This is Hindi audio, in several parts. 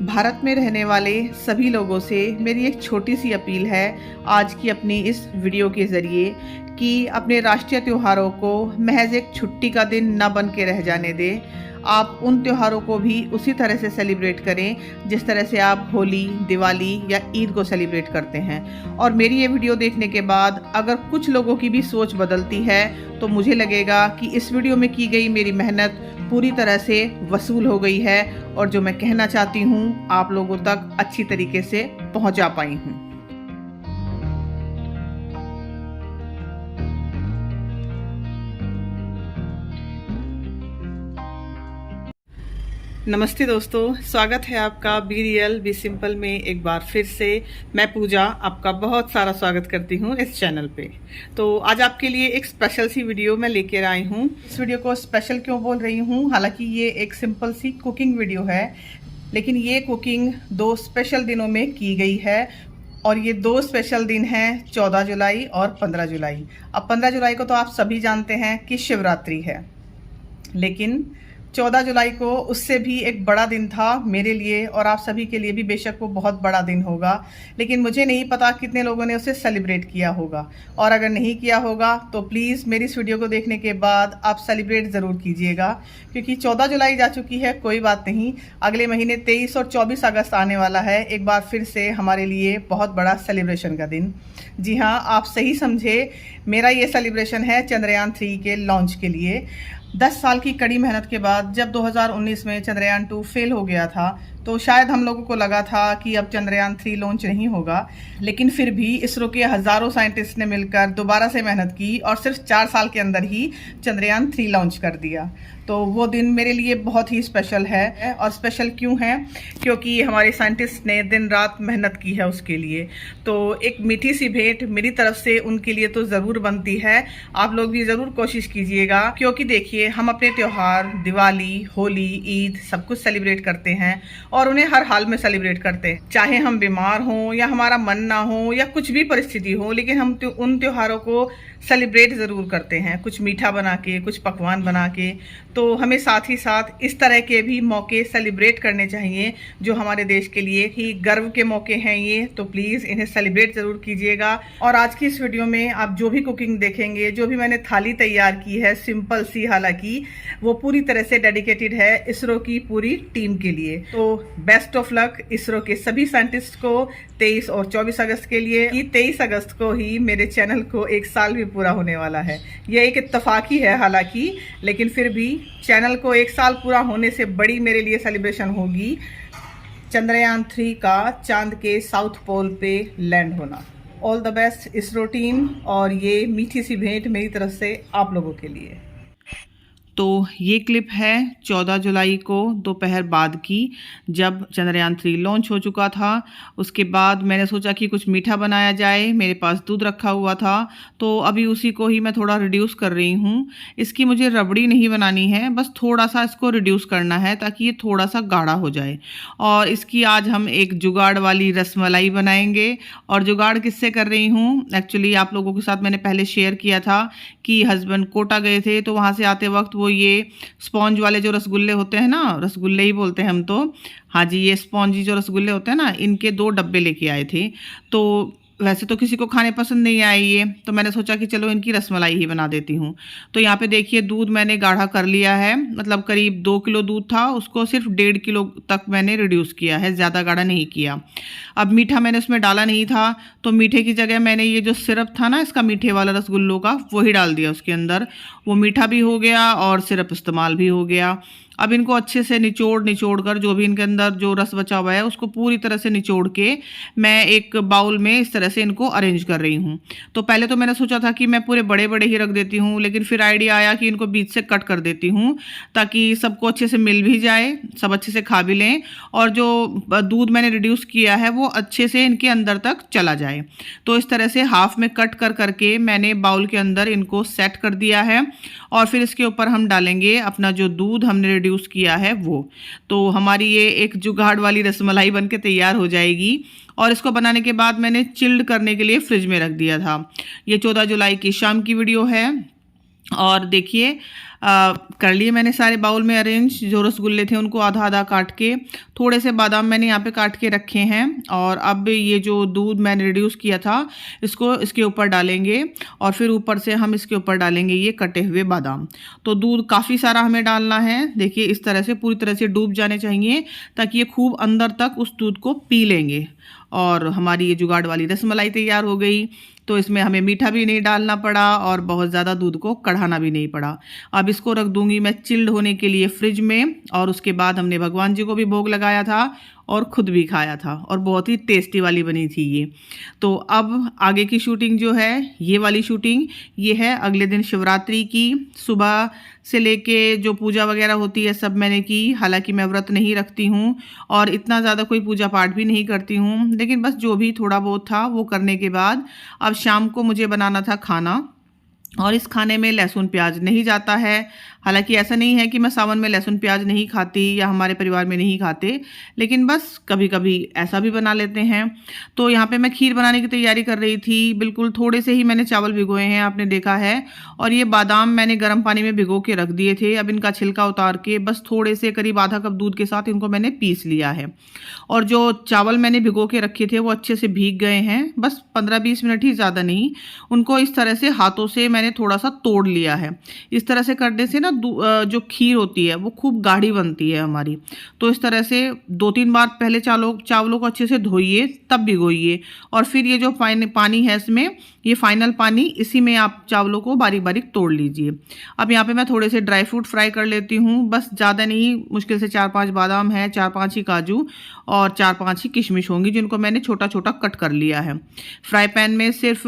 भारत में रहने वाले सभी लोगों से मेरी एक छोटी सी अपील है आज की अपनी इस वीडियो के ज़रिए कि अपने राष्ट्रीय त्योहारों को महज एक छुट्टी का दिन न बन के रह जाने दें। आप उन त्योहारों को भी उसी तरह से सेलिब्रेट करें जिस तरह से आप होली, दिवाली या ईद को सेलिब्रेट करते हैं। और मेरी ये वीडियो देखने के बाद अगर कुछ लोगों की भी सोच बदलती है तो मुझे लगेगा कि इस वीडियो में की गई मेरी मेहनत पूरी तरह से वसूल हो गई है और जो मैं कहना चाहती हूँ आप लोगों तक अच्छी तरीके से पहुँचा पाई हूँ। नमस्ते दोस्तों, स्वागत है आपका बी रियल बी सिंपल में। एक बार फिर से मैं पूजा आपका बहुत सारा स्वागत करती हूँ इस चैनल पे। तो आज आपके लिए एक स्पेशल सी वीडियो मैं लेकर आई हूँ। इस वीडियो को स्पेशल क्यों बोल रही हूँ, हालांकि ये एक सिंपल सी कुकिंग वीडियो है, लेकिन ये कुकिंग 2 स्पेशल दिनों में की गई है। और ये 2 स्पेशल दिन हैं 14 जुलाई और 15 जुलाई। अब 15 जुलाई को तो आप सभी जानते हैं कि शिवरात्रि है, लेकिन 14 जुलाई को उससे भी एक बड़ा दिन था मेरे लिए और आप सभी के लिए भी बेशक वो बहुत बड़ा दिन होगा, लेकिन मुझे नहीं पता कितने लोगों ने उसे सेलिब्रेट किया होगा। और अगर नहीं किया होगा तो प्लीज़ मेरी इस वीडियो को देखने के बाद आप सेलिब्रेट ज़रूर कीजिएगा, क्योंकि 14 जुलाई जा चुकी है, कोई बात नहीं। अगले महीने 23 और 24 अगस्त आने वाला है, एक बार फिर से हमारे लिए बहुत बड़ा सेलिब्रेशन का दिन। जी हाँ, आप सही समझे, मेरा ये सेलिब्रेशन है चंद्रयान 3 के लॉन्च के लिए। 10 साल की कड़ी मेहनत के बाद जब 2019 में चंद्रयान 2 फेल हो गया था तो शायद हम लोगों को लगा था कि अब चंद्रयान 3 लॉन्च नहीं होगा, लेकिन फिर भी इसरो के हज़ारों साइंटिस्ट ने मिलकर दोबारा से मेहनत की और सिर्फ 4 साल के अंदर ही चंद्रयान 3 लॉन्च कर दिया। तो वो दिन मेरे लिए बहुत ही स्पेशल है। और स्पेशल क्यों है, क्योंकि हमारे साइंटिस्ट ने दिन रात मेहनत की है उसके लिए। तो एक मीठी सी भेंट मेरी तरफ से उनके लिए तो ज़रूर बनती है। आप लोग भी ज़रूर कोशिश कीजिएगा, क्योंकि देखिए हम अपने त्यौहार दिवाली, होली, ईद सब कुछ सेलिब्रेट करते हैं और उन्हें हर हाल में सेलिब्रेट करते हैं, चाहे हम बीमार हों या हमारा मन ना हो या कुछ भी परिस्थिति हो, लेकिन हम उन त्योहारों को सेलिब्रेट ज़रूर करते हैं, कुछ मीठा बना के, कुछ पकवान बना के। तो हमें साथ ही साथ इस तरह के भी मौके सेलिब्रेट करने चाहिए जो हमारे देश के लिए ही गर्व के मौके हैं ये। तो प्लीज़ इन्हें सेलिब्रेट ज़रूर कीजिएगा। और आज की इस वीडियो में आप जो भी कुकिंग देखेंगे, जो भी मैंने थाली तैयार की है, सिंपल सी, हालांकि वो पूरी तरह से डेडिकेटेड है इसरो की पूरी टीम के लिए। तो बेस्ट ऑफ लक इसरो के सभी साइंटिस्ट को 23 और 24 अगस्त के लिए। 23 अगस्त को ही मेरे चैनल को 1 साल भी पूरा होने वाला है। यह एक इत्तेफाक ही है हालांकि, लेकिन फिर भी चैनल को 1 साल पूरा होने से बड़ी मेरे लिए सेलिब्रेशन होगी चंद्रयान 3 का चांद के साउथ पोल पे लैंड होना। All the best ISRO team, और ये मीठी सी भेंट मेरी तरफ से आप लोगों के लिए। तो ये क्लिप है 14 जुलाई को दोपहर बाद की, जब चंद्रयान 3 लॉन्च हो चुका था। उसके बाद मैंने सोचा कि कुछ मीठा बनाया जाए, मेरे पास दूध रखा हुआ था तो अभी उसी को ही मैं थोड़ा रिड्यूस कर रही हूँ। इसकी मुझे रबड़ी नहीं बनानी है, बस थोड़ा सा इसको रिड्यूस करना है ताकि ये थोड़ा सा गाढ़ा हो जाए। और इसकी आज हम एक जुगाड़ वाली रसमलाई बनाएंगे। और जुगाड़ किससे कर रही हूँ, एक्चुअली आप लोगों के साथ मैंने पहले शेयर किया था कि हस्बैंड कोटा गए थे तो वहाँ से आते वक्त वो ये स्पॉन्ज वाले जो रसगुल्ले होते हैं ना, रसगुल्ले ही बोलते हैं हम तो, हाँ जी, ये स्पॉन्जी जो रसगुल्ले होते हैं ना, इनके 2 डब्बे लेके आए थे। तो वैसे तो किसी को खाने पसंद नहीं आए ये, तो मैंने सोचा कि चलो इनकी रसमलाई ही बना देती हूँ। तो यहाँ पे देखिए दूध मैंने गाढ़ा कर लिया है, मतलब करीब 2 किलो दूध था, उसको सिर्फ 1.5 किलो तक मैंने रिड्यूस किया है, ज़्यादा गाढ़ा नहीं किया। अब मीठा मैंने उसमें डाला नहीं था, तो मीठे की जगह मैंने ये जो सिरप था ना इसका, मीठे वाला रसगुल्लों का, वही डाल दिया उसके अंदर। वो मीठा भी हो गया और सिरप इस्तेमाल भी हो गया। अब इनको अच्छे से निचोड़ कर, जो भी इनके अंदर जो रस बचा हुआ है उसको पूरी तरह से निचोड़ के मैं एक बाउल में इस तरह से इनको अरेंज कर रही हूँ। तो पहले तो मैंने सोचा था कि मैं पूरे बड़े बड़े ही रख देती हूँ, लेकिन फिर आइडिया आया कि इनको बीच से कट कर देती हूँ ताकि सबको अच्छे से मिल भी जाए, सब अच्छे से खा भी लें, और जो दूध मैंने रिड्यूस किया है वो अच्छे से इनके अंदर तक चला जाए। तो इस तरह से हाफ में कट करके मैंने बाउल के अंदर इनको सेट कर दिया है। और फिर इसके ऊपर हम डालेंगे अपना जो दूध हमने रिड्यूस किया है वो। तो हमारी ये एक जुगाड़ वाली रसमलाई बन के तैयार हो जाएगी। और इसको बनाने के बाद मैंने चिल्ड करने के लिए फ्रिज में रख दिया था। ये 14 जुलाई की शाम की वीडियो है। और देखिए कर लिए मैंने सारे बाउल में अरेंज। जो रसगुल्ले थे उनको आधा आधा काट के, थोड़े से बादाम मैंने यहाँ पे काट के रखे हैं। और अब ये जो दूध मैंने रिड्यूस किया था इसको इसके ऊपर डालेंगे और फिर ऊपर से हम इसके ऊपर डालेंगे ये कटे हुए बादाम। तो दूध काफ़ी सारा हमें डालना है। देखिए इस तरह से पूरी तरह से डूब जाने चाहिए ताकि ये खूब अंदर तक उस दूध को पी लेंगे। और हमारी ये जुगाड़ वाली रसमलाई तैयार हो गई। तो इसमें हमें मीठा भी नहीं डालना पड़ा और बहुत ज़्यादा दूध को कढ़ाना भी नहीं पड़ा। अब इसको रख दूंगी मैं चिल्ड होने के लिए फ्रिज में। और उसके बाद हमने भगवान जी को भी भोग लगाया था और ख़ुद भी खाया था और बहुत ही टेस्टी वाली बनी थी ये। तो अब आगे की शूटिंग जो है, ये वाली शूटिंग ये है अगले दिन शिवरात्रि की। सुबह से लेके जो पूजा वगैरह होती है सब मैंने की। हालांकि मैं व्रत नहीं रखती हूँ और इतना ज़्यादा कोई पूजा पाठ भी नहीं करती हूँ, लेकिन बस जो भी थोड़ा बहुत था वो करने के बाद अब शाम को मुझे बनाना था खाना। और इस खाने में लहसुन प्याज नहीं जाता है। हालांकि ऐसा नहीं है कि मैं सावन में लहसुन प्याज नहीं खाती या हमारे परिवार में नहीं खाते, लेकिन बस कभी कभी ऐसा भी बना लेते हैं। तो यहाँ पे मैं खीर बनाने की तैयारी कर रही थी। बिल्कुल थोड़े से ही मैंने चावल भिगोए हैं, आपने देखा है। और ये बादाम मैंने गर्म पानी में भिगो के रख दिए थे। अब इनका छिलका उतार के बस थोड़े से करीब आधा कप दूध के साथ इनको मैंने पीस लिया है। और जो चावल मैंने भिगो के रखे थे वो अच्छे से भीग गए हैं। बस 15-20 मिनट ही, ज़्यादा नहीं। उनको इस तरह से हाथों से मैंने थोड़ा सा तोड़ लिया है। इस तरह से करने से ना जो खीर होती है वो खूब गाढ़ी बनती है हमारी। तो इस तरह से 2-3 बार पहले चावलों को अच्छे से धोइए, तब भिगोइए। और फिर ये जो पानी है इसमें, ये फाइनल पानी, इसी में आप चावलों को बारीक बारीक तोड़ लीजिए। अब यहाँ पे मैं थोड़े से ड्राई फ्रूट फ्राई कर लेती हूँ। बस ज़्यादा नहीं, मुश्किल से 4-5 बादाम है, 4-5 ही काजू और 4-5 ही किशमिश होंगी, जिनको मैंने छोटा छोटा कट कर लिया है। फ्राई पैन में सिर्फ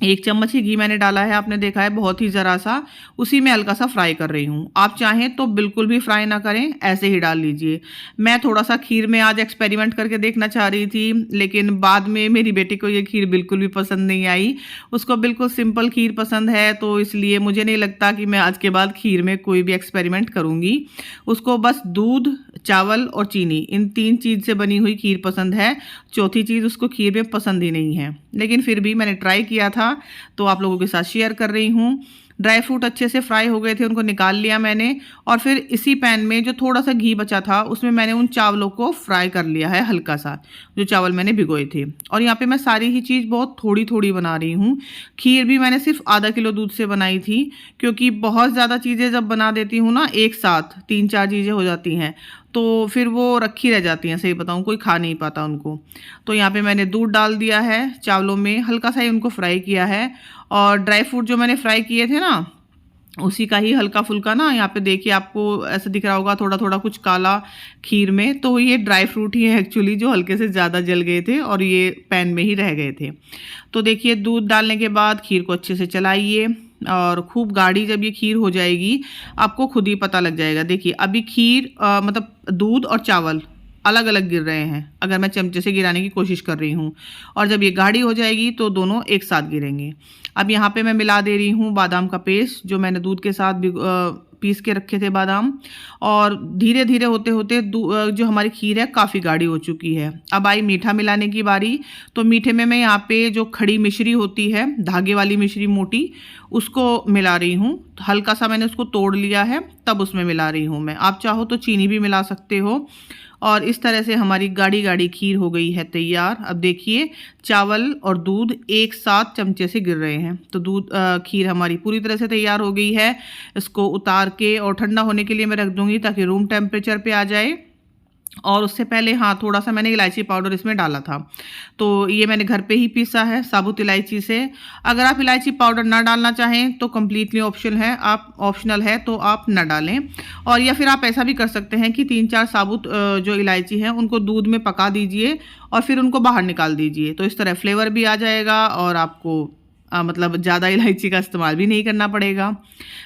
1 चम्मच ही घी मैंने डाला है, आपने देखा है, बहुत ही ज़रा सा। उसी में हल्का सा फ्राई कर रही हूँ। आप चाहें तो बिल्कुल भी फ्राई ना करें, ऐसे ही डाल लीजिए। मैं थोड़ा सा खीर में आज एक्सपेरिमेंट करके देखना चाह रही थी, लेकिन बाद में मेरी बेटी को ये खीर बिल्कुल भी पसंद नहीं आई। उसको बिल्कुल सिंपल खीर पसंद है, तो इसलिए मुझे नहीं लगता कि मैं आज के बाद खीर में कोई भी एक्सपेरिमेंट करूँगी। उसको बस दूध, चावल और चीनी, इन 3 चीज़ से बनी हुई खीर पसंद है। चौथी चीज़ उसको खीर में पसंद ही नहीं है। लेकिन फिर भी मैंने ट्राई किया था तो आप लोगों के साथ शेयर कर रही हूँ। ड्राई फ्रूट अच्छे से फ्राई हो गए थे, उनको निकाल लिया मैंने। और फिर इसी पैन में जो थोड़ा सा घी बचा था उसमें मैंने उन चावलों को फ्राई कर लिया है हल्का सा, जो चावल मैंने भिगोए थे। और यहाँ पे मैं सारी ही चीज़ बहुत थोड़ी थोड़ी बना रही हूँ। खीर भी मैंने सिर्फ आधा किलो दूध से बनाई थी, क्योंकि बहुत ज़्यादा चीज़ें जब बना देती हूँ ना एक साथ, 3-4 चीज़ें हो जाती हैं, तो फिर वो रखी रह जाती हैं। सही बताऊँ, कोई खा नहीं पाता उनको। तो यहाँ पे मैंने दूध डाल दिया है चावलों में, हल्का सा ही उनको फ्राई किया है। और ड्राई फ्रूट जो मैंने फ्राई किए थे ना, उसी का ही हल्का फुल्का ना, यहाँ पे देखिए आपको ऐसा दिख रहा होगा थोड़ा थोड़ा कुछ काला खीर में, तो ये ड्राई फ्रूट ही है एक्चुअली, जो हल्के से ज़्यादा जल गए थे और ये पैन में ही रह गए थे। तो देखिए दूध डालने के बाद खीर को अच्छे से चलाइए और खूब गाढ़ी जब ये खीर हो जाएगी आपको खुद ही पता लग जाएगा। देखिए अभी खीर मतलब दूध और चावल अलग अलग गिर रहे हैं, अगर मैं चमचे से गिराने की कोशिश कर रही हूँ। और जब ये गाढ़ी हो जाएगी तो दोनों एक साथ गिरेंगे। अब यहाँ पे मैं मिला दे रही हूँ बादाम का पेस्ट, जो मैंने दूध के साथ पीस के रखे थे बादाम। और धीरे धीरे होते होते जो हमारी खीर है काफ़ी गाढ़ी हो चुकी है। अब आई मीठा मिलाने की बारी। तो मीठे में मैं यहाँ पे जो खड़ी मिश्री होती है, धागे वाली मिश्री मोटी, उसको मिला रही हूँ। तो हल्का सा मैंने उसको तोड़ लिया है, तब उसमें मिला रही हूँ मैं। आप चाहो तो चीनी भी मिला सकते हो। और इस तरह से हमारी गाढ़ी गाढ़ी खीर हो गई है तैयार। अब देखिए चावल और दूध एक साथ चमचे से गिर रहे हैं, तो खीर हमारी पूरी तरह से तैयार हो गई है। इसको उतार के और ठंडा होने के लिए मैं रख दूंगी, ताकि रूम टेम्परेचर पे आ जाए। और उससे पहले हाँ, थोड़ा सा मैंने इलायची पाउडर इसमें डाला था। तो ये मैंने घर पे ही पीसा है साबुत इलायची से। अगर आप इलायची पाउडर ना डालना चाहें तो कम्प्लीटली ऑप्शनल है, तो आप ना डालें। और या फिर आप ऐसा भी कर सकते हैं कि 3-4 साबुत जो इलायची हैं उनको दूध में पका दीजिए और फिर उनको बाहर निकाल दीजिए। तो इस तरह फ्लेवर भी आ जाएगा और आपको मतलब ज़्यादा इलायची का इस्तेमाल भी नहीं करना पड़ेगा।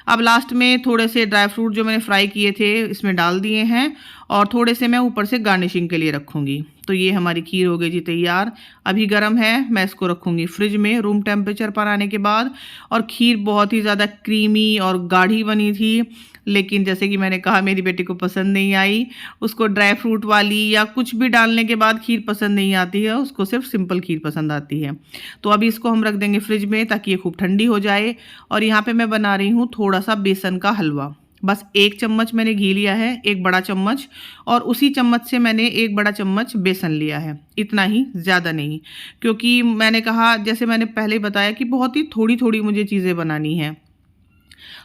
अब लास्ट में थोड़े से ड्राई फ्रूट जो मैंने फ्राई किए थे इसमें डाल दिए हैं, और थोड़े से मैं ऊपर से गार्निशिंग के लिए रखूँगी। तो ये हमारी खीर हो गई जी तैयार। अभी गर्म है, मैं इसको रखूँगी फ्रिज में रूम टेम्परेचर पर आने के बाद। और खीर बहुत ही ज़्यादा क्रीमी और गाढ़ी बनी थी। लेकिन जैसे कि मैंने कहा मेरी बेटी को पसंद नहीं आई। उसको ड्राई फ्रूट वाली या कुछ भी डालने के बाद खीर पसंद नहीं आती है, उसको सिर्फ सिंपल खीर पसंद आती है। तो अभी इसको हम रख देंगे फ्रिज में ताकि ये खूब ठंडी हो जाए। और यहाँ पे मैं बना रही हूँ थोड़ा सा बेसन का हलवा। बस 1 चम्मच मैंने घी लिया है, 1 बड़ा चम्मच, और उसी चम्मच से मैंने 1 बड़ा चम्मच बेसन लिया है। इतना ही, ज़्यादा नहीं, क्योंकि मैंने कहा, जैसे मैंने पहले बताया कि बहुत ही थोड़ी थोड़ी मुझे चीज़ें बनानी है।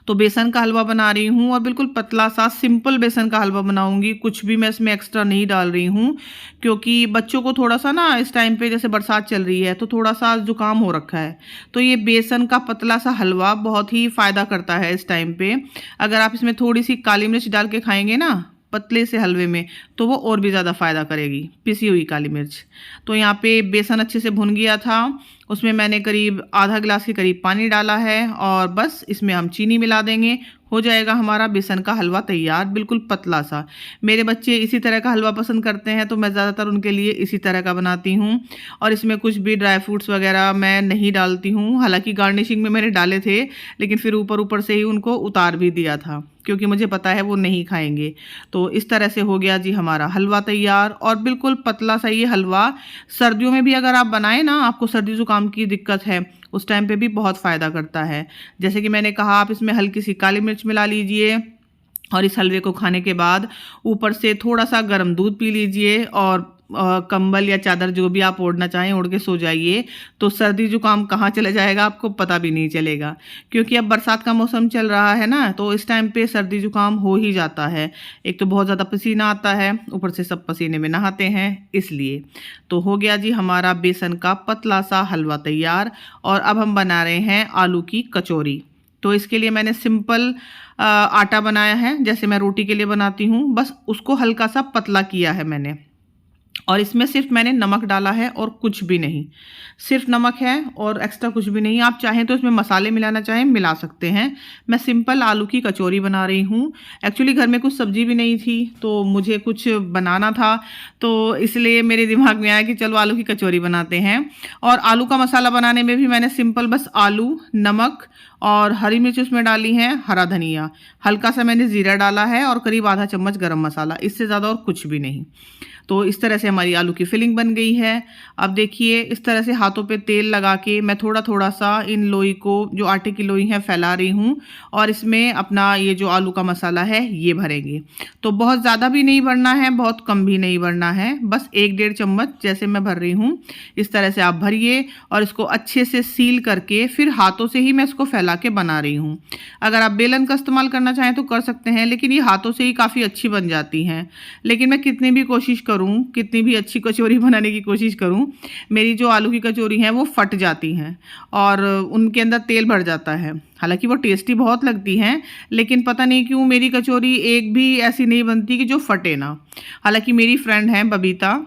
तो बेसन का हलवा बना रही हूँ और बिल्कुल पतला सा सिंपल बेसन का हलवा बनाऊंगी। कुछ भी मैं इसमें एक्स्ट्रा नहीं डाल रही हूँ, क्योंकि बच्चों को थोड़ा सा ना इस टाइम पे, जैसे बरसात चल रही है तो थोड़ा सा जुकाम हो रखा है, तो ये बेसन का पतला सा हलवा बहुत ही फ़ायदा करता है इस टाइम पे। अगर आप इसमें थोड़ी सी काली मिर्च डाल के खाएंगे ना पतले से हलवे में, तो वो और भी ज़्यादा फ़ायदा करेगी, पिसी हुई काली मिर्च। तो यहाँ पे बेसन अच्छे से भुन गया था, उसमें मैंने करीब आधा गिलास के करीब पानी डाला है और बस इसमें हम चीनी मिला देंगे। हो जाएगा हमारा बेसन का हलवा तैयार, बिल्कुल पतला सा। मेरे बच्चे इसी तरह का हलवा पसंद करते हैं, तो मैं ज़्यादातर उनके लिए इसी तरह का बनाती हूँ। और इसमें कुछ भी ड्राई फ्रूट्स वगैरह मैं नहीं डालती हूँ। हालांकि गार्निशिंग में मैंने डाले थे, लेकिन फिर ऊपर ऊपर से ही उनको उतार भी दिया था, क्योंकि मुझे पता है वो नहीं खाएंगे। तो इस तरह से हो गया जी हमारा हलवा तैयार, और बिल्कुल पतला सा ये हलवा सर्दियों में भी अगर आप बनाएं ना, आपको सर्दी जुकाम की दिक्कत है, उस टाइम पे भी बहुत फ़ायदा करता है। जैसे कि मैंने कहा, आप इसमें हल्की सी काली मिर्च मिला लीजिए, और इस हलवे को खाने के बाद ऊपर से थोड़ा सा गर्म दूध पी लीजिए, और कंबल या चादर जो भी आप ओढ़ना चाहें ओढ़ के सो जाइए। तो सर्दी जुकाम कहाँ चले जाएगा आपको पता भी नहीं चलेगा, क्योंकि अब बरसात का मौसम चल रहा है ना, तो इस टाइम पे सर्दी जुकाम हो ही जाता है। एक तो बहुत ज़्यादा पसीना आता है, ऊपर से सब पसीने में नहाते हैं, इसलिए। तो हो गया जी हमारा बेसन का पतला सा हलवा तैयार। और अब हम बना रहे हैं आलू की कचौरी। तो इसके लिए मैंने सिंपल आटा बनाया है, जैसे मैं रोटी के लिए बनाती हूँ, बस उसको हल्का सा पतला किया है मैंने। और इसमें सिर्फ मैंने नमक डाला है और कुछ भी नहीं, सिर्फ नमक है और एक्स्ट्रा कुछ भी नहीं। आप चाहें तो इसमें मसाले मिलाना चाहें मिला सकते हैं। मैं सिंपल आलू की कचौरी बना रही हूँ। एक्चुअली घर में कुछ सब्जी भी नहीं थी, तो मुझे कुछ बनाना था, तो इसलिए मेरे दिमाग में आया कि चलो आलू की कचौरी बनाते हैं। और आलू का मसाला बनाने में भी मैंने सिंपल बस आलू, नमक और हरी मिर्च उसमें डाली है, हरा धनिया, हल्का सा मैंने ज़ीरा डाला है, और करीब आधा चम्मच गरम मसाला, इससे ज़्यादा और कुछ भी नहीं। तो इस तरह से हमारी आलू की फिलिंग बन गई है। अब देखिए, इस तरह से हाथों पे तेल लगा के मैं थोड़ा थोड़ा सा इन लोई को, जो आटे की लोई है, फैला रही हूँ, और इसमें अपना ये जो आलू का मसाला है ये भरेंगे। तो बहुत ज़्यादा भी नहीं भरना है, बहुत कम भी नहीं भरना है, बस 1-1.5 चम्मच जैसे मैं भर रही हूँ, इस तरह से आप भरिए। और इसको अच्छे से सील करके फिर हाथों से ही मैं इसको फैला के बना रही हूँ। अगर आप बेलन का इस्तेमाल करना चाहें तो कर सकते हैं, लेकिन ये हाथों से ही काफ़ी अच्छी बन जाती हैं। लेकिन मैं कितनी भी कोशिश करूँ, कितनी भी अच्छी कचौरी बनाने की कोशिश करूं, मेरी जो आलू की कचौरी हैं वो फट जाती हैं और उनके अंदर तेल भर जाता है। हालांकि वो टेस्टी बहुत लगती हैं, लेकिन पता नहीं क्यों मेरी कचौरी एक भी ऐसी नहीं बनती कि जो फटे ना। हालांकि मेरी फ्रेंड है बबीता,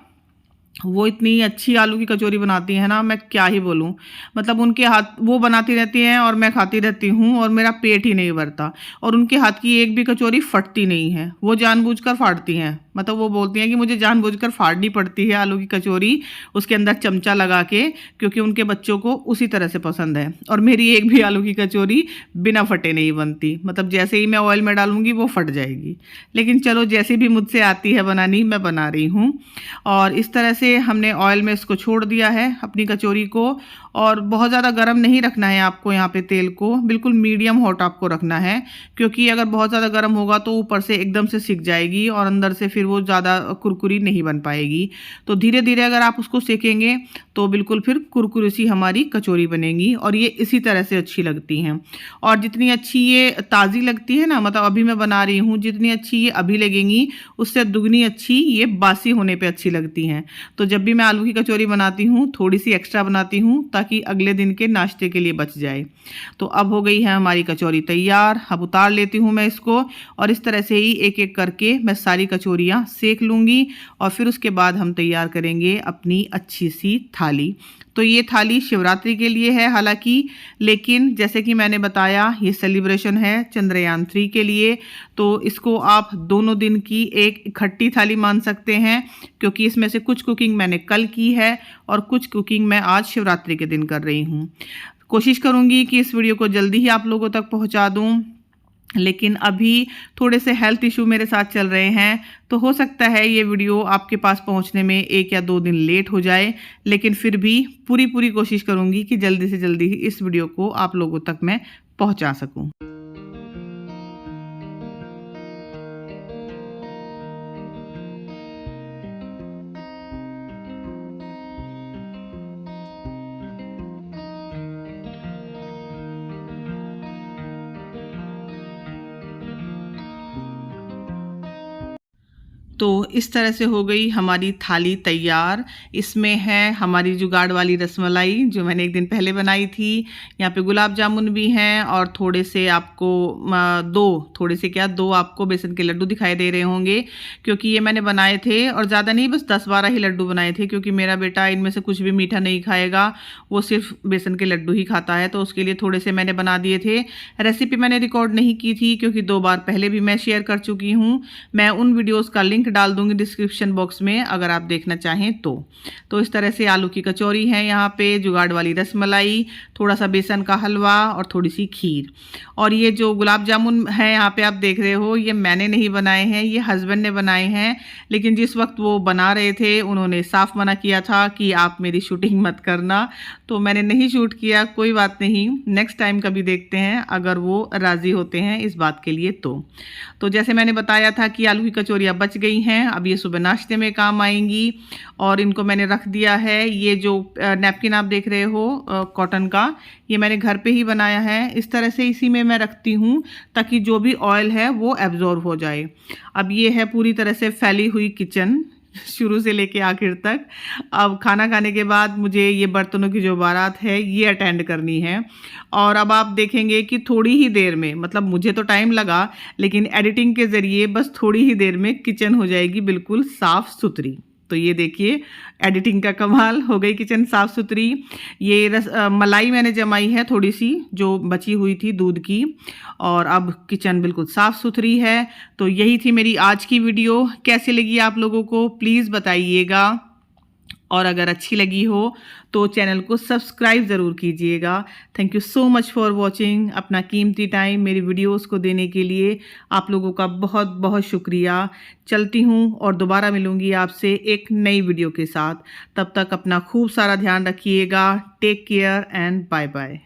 वो इतनी अच्छी आलू की कचौरी बनाती है ना, मैं क्या ही बोलूं। मतलब उनके हाथ, वो बनाती रहती हैं और मैं खाती रहती हूं और मेरा पेट ही नहीं भरता। और उनके हाथ की एक भी कचौरी फटती नहीं है, वो जानबूझकर फाड़ती हैं। मतलब वो बोलती हैं कि मुझे जानबूझकर फाड़नी पड़ती है आलू की कचौरी, उसके अंदर चमचा लगा के, क्योंकि उनके बच्चों को उसी तरह से पसंद है। और मेरी एक भी आलू की कचौरी बिना फटे नहीं बनती, मतलब जैसे ही मैं ऑयल में डालूंगी वो फट जाएगी। लेकिन चलो, जैसे भी मुझसे आती है बनानी, मैं बना रही हूँ। और इस तरह से हमने ऑयल में इसको छोड़ दिया है अपनी कचौरी को। और बहुत ज़्यादा गर्म नहीं रखना है आपको, यहाँ पे तेल को बिल्कुल मीडियम हॉट आपको रखना है, क्योंकि अगर बहुत ज़्यादा गर्म होगा तो ऊपर से एकदम से सिक जाएगी और अंदर से फिर वो ज़्यादा कुरकुरी नहीं बन पाएगी। तो धीरे धीरे अगर आप उसको सेकेंगे तो बिल्कुल फिर कुरकुरी सी हमारी कचौरी बनेगी, और ये इसी तरह से अच्छी लगती हैं। और जितनी अच्छी ये ताज़ी लगती है ना, मतलब अभी मैं बना रही हूँ, जितनी अच्छी ये अभी लगेंगी उससे दुगनी अच्छी ये बासी होने पे अच्छी लगती हैं। तो जब भी मैं आलू की कचौरी बनाती हूँ थोड़ी सी एक्स्ट्रा बनाती हूँ, ताकि अगले दिन के नाश्ते के लिए बच जाए। तो अब हो गई है हमारी कचौरी तैयार। अब उतार लेती हूँ मैं इसको, और इस तरह से ही एक एक करके मैं सारी कचौरियाँ सेक लूँगी, और फिर उसके बाद हम तैयार करेंगे अपनी अच्छी सी थाली। तो ये थाली शिवरात्रि के लिए है हालांकि, लेकिन जैसे कि मैंने बताया ये सेलिब्रेशन है चंद्रयान 3 के लिए, तो इसको आप दोनों दिन की एक इकट्ठी थाली मान सकते हैं, क्योंकि इसमें से कुछ कुकिंग मैंने कल की है और कुछ कुकिंग मैं आज शिवरात्रि के दिन कर रही हूँ। कोशिश करूँगी कि इस वीडियो को जल्दी ही आप लोगों तक पहुँचा दूँ। लेकिन अभी थोड़े से हेल्थ इशू मेरे साथ चल रहे हैं, तो हो सकता है ये वीडियो आपके पास पहुंचने में 1 या 2 दिन लेट हो जाए, लेकिन फिर भी पूरी कोशिश करूंगी कि जल्दी से जल्दी इस वीडियो को आप लोगों तक मैं पहुंचा सकूं। तो इस तरह से हो गई हमारी थाली तैयार। इसमें है हमारी जुगाड़ वाली रसमलाई जो मैंने एक दिन पहले बनाई थी। यहाँ पे गुलाब जामुन भी हैं और थोड़े से आपको दो आपको बेसन के लड्डू दिखाई दे रहे होंगे, क्योंकि ये मैंने बनाए थे और ज़्यादा नहीं, बस 10-12 ही लड्डू बनाए थे, क्योंकि मेरा बेटा इनमें से कुछ भी मीठा नहीं खाएगा, वो सिर्फ बेसन के लड्डू ही खाता है। तो उसके लिए थोड़े से मैंने बना दिए थे। रेसिपी मैंने रिकॉर्ड नहीं की थी क्योंकि 2 बार पहले भी मैं शेयर कर चुकी हूँ। मैं उन वीडियोज़ का लिंक डाल दूंगी डिस्क्रिप्शन बॉक्स में अगर आप देखना चाहें तो इस तरह से आलू की कचौरी है, यहाँ पे जुगाड़ वाली रसमलाई, थोड़ा सा बेसन का हलवा और थोड़ी सी खीर। और ये जो गुलाब जामुन है यहाँ पे आप देख रहे हो, ये मैंने नहीं बनाए हैं, ये हस्बैंड ने बनाए हैं। लेकिन जिस वक्त वो बना रहे थे उन्होंने साफ मना किया था कि आप मेरी शूटिंग मत करना, तो मैंने नहीं शूट किया। कोई बात नहीं, नेक्स्ट टाइम कभी देखते हैं अगर वो राज़ी होते हैं इस बात के लिए। तो जैसे मैंने बताया था कि आलू की कचौरियाँ बच गई हैं, अब ये सुबह नाश्ते में काम आएंगी और इनको मैंने रख दिया है। ये जो नैपकिन आप देख रहे हो कॉटन का, ये मैंने घर पे ही बनाया है। इस तरह से इसी में मैं रखती हूँ ताकि जो भी ऑयल है वो एब्जॉर्ब हो जाए। अब ये है पूरी तरह से फैली हुई किचन शुरू से लेके आखिर तक। अब खाना खाने के बाद मुझे ये बर्तनों की जो बारात है ये अटेंड करनी है। और अब आप देखेंगे कि थोड़ी ही देर में, मतलब मुझे तो टाइम लगा, लेकिन एडिटिंग के ज़रिए बस थोड़ी ही देर में किचन हो जाएगी बिल्कुल साफ़ सुथरी। तो ये देखिए एडिटिंग का कमाल, हो गई किचन साफ़ सुथरी। ये मलाई मैंने जमाई है थोड़ी सी जो बची हुई थी दूध की, और अब किचन बिल्कुल साफ़ सुथरी है। तो यही थी मेरी आज की वीडियो। कैसी लगी आप लोगों को प्लीज़ बताइएगा, और अगर अच्छी लगी हो तो चैनल को सब्सक्राइब ज़रूर कीजिएगा। Thank you so much for watching. अपना कीमती टाइम मेरी वीडियोस को देने के लिए आप लोगों का बहुत बहुत शुक्रिया। चलती हूँ और दोबारा मिलूँगी आपसे एक नई वीडियो के साथ। तब तक अपना खूब सारा ध्यान रखिएगा। Take care and bye bye.